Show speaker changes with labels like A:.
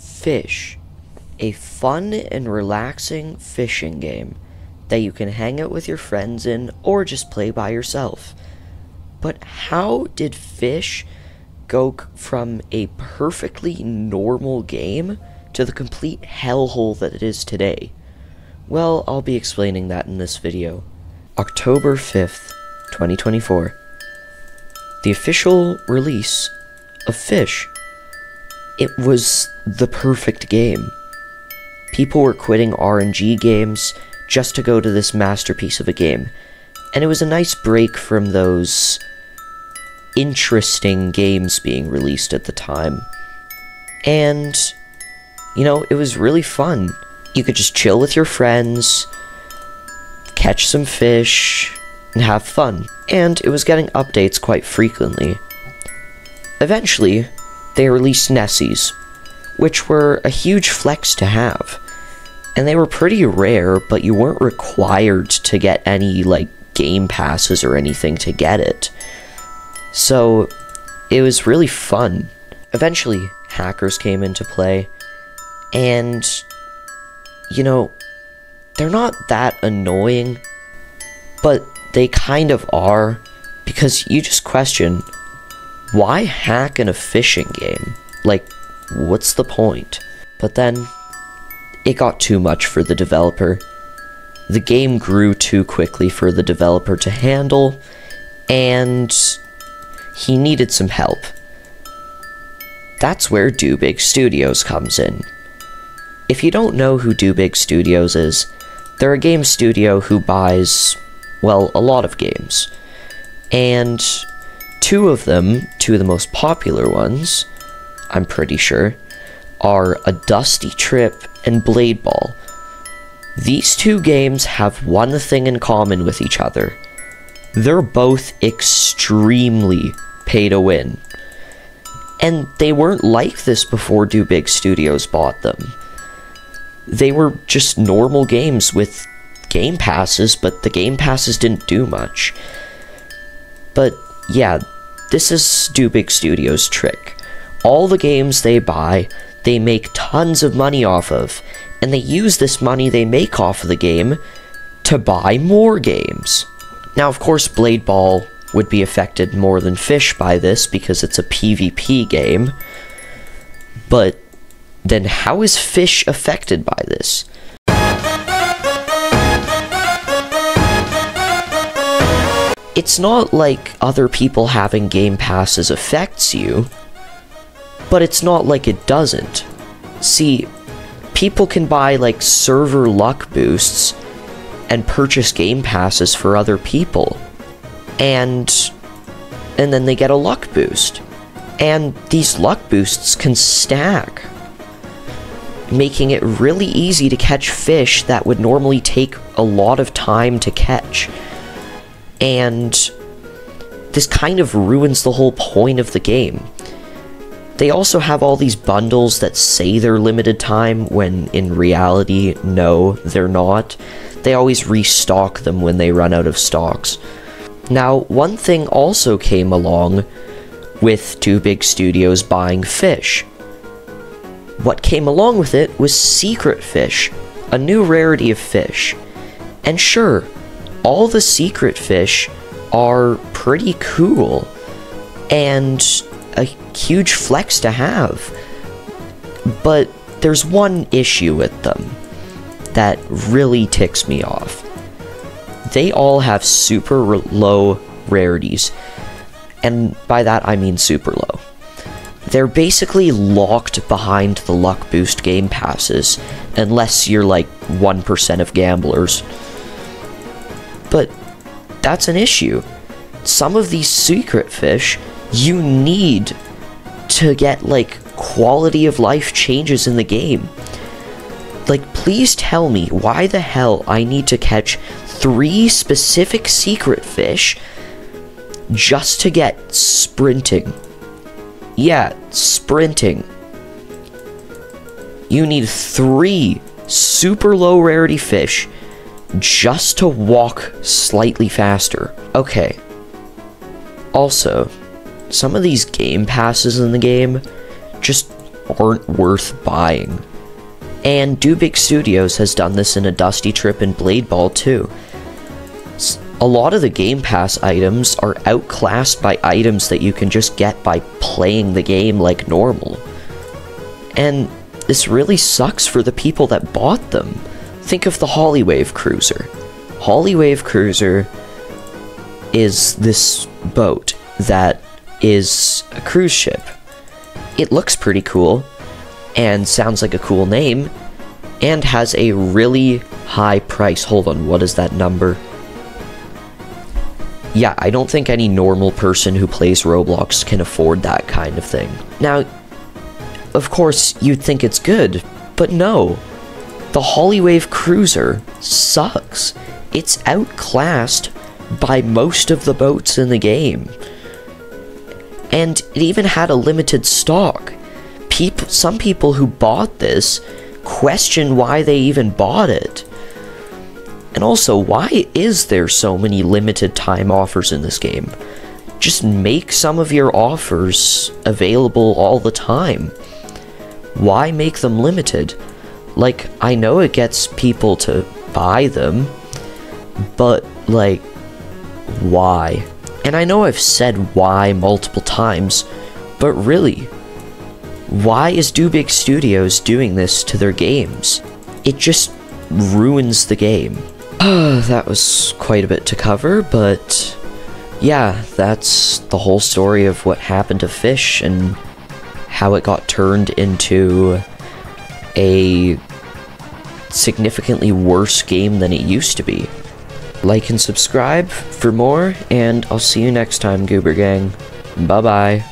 A: Fisch, a fun and relaxing fishing game that you can hang out with your friends in or just play by yourself. But how did Fisch go from a perfectly normal game to the complete hellhole that it is today? Well, I'll be explaining that in this video. October 5th, 2024. The official release of Fisch. It was the perfect game. People were quitting RNG games just to go to this masterpiece of a game, and it was a nice break from those interesting games being released at the time. And, you know, it was really fun. You could just chill with your friends, catch some fish, and have fun. And it was getting updates quite frequently. Eventually, they released Nessies, which were a huge flex to have. And they were pretty rare, but you weren't required to get any, game passes or anything to get it. So, it was really fun. Eventually, hackers came into play, and, you know, they're not that annoying, but they kind of are, because you just question, why hack in a fishing game? What's the point? But then, it got too much for the developer. The game grew too quickly for the developer to handle, and he needed some help. That's where DoBigStudios comes in. If you don't know who DoBigStudios is, they're a game studio who buys, well, a lot of games. And two of the most popular ones, I'm pretty sure, are A Dusty Trip and Blade Ball. These two games have one thing in common with each other. They're both extremely pay to win. And they weren't like this before DoBigStudios bought them. They were just normal games with game passes, but the game passes didn't do much. But yeah, this is DoBigStudios' trick. All the games they buy, they make tons of money off of, and they use this money they make off of the game to buy more games. Now, of course, Blade Ball would be affected more than Fisch by this because it's a PvP game, but then how is Fisch affected by this? It's not like other people having game passes affects you, but it's not like it doesn't. See, people can buy server luck boosts and purchase game passes for other people, and then they get a luck boost, and these luck boosts can stack, making it really easy to catch fish that would normally take a lot of time to catch. And this kind of ruins the whole point of the game. They also have all these bundles that say they're limited time, when in reality, no, they're not. They always restock them when they run out of stocks. Now, one thing also came along with DoBigStudios buying Fisch. What came along with it was Secret Fish, a new rarity of fish. And sure, all the secret fish are pretty cool, and a huge flex to have. But there's one issue with them that really ticks me off. They all have super low rarities, and by that I mean super low. They're basically locked behind the luck boost game passes, unless you're 1% of gamblers. But that's an issue. Some of these secret fish you need to get quality of life changes in the game. Please tell me why the hell I need to catch 3 specific secret fish just to get sprinting. Yeah, sprinting. You need 3 super low rarity fish just to walk slightly faster. Okay. Also, some of these game passes in the game just aren't worth buying. And DoBigStudios has done this in a Dusty Trip and Blade Ball too. A lot of the Game Pass items are outclassed by items that you can just get by playing the game like normal. And this really sucks for the people that bought them. Think of the Hollywave Cruiser. Hollywave Cruiser is this boat that is a cruise ship. It looks pretty cool, and sounds like a cool name, and has a really high price. Hold on, what is that number? Yeah, I don't think any normal person who plays Roblox can afford that kind of thing. Now, of course, you'd think it's good, but no. The Hollywave Cruiser sucks. It's outclassed by most of the boats in the game. And it even had a limited stock. Some people who bought this question why they even bought it. And also, why is there so many limited time offers in this game? Just make some of your offers available all the time. Why make them limited? Like, I know it gets people to buy them, but, like, why? And I know I've said why multiple times, but really, why is DoBigStudios doing this to their games? It just ruins the game. That was quite a bit to cover, but yeah, that's the whole story of what happened to Fisch and how it got turned into a significantly worse game than it used to be. Like and subscribe for more, and I'll see you next time, Goober Gang. Bye-bye.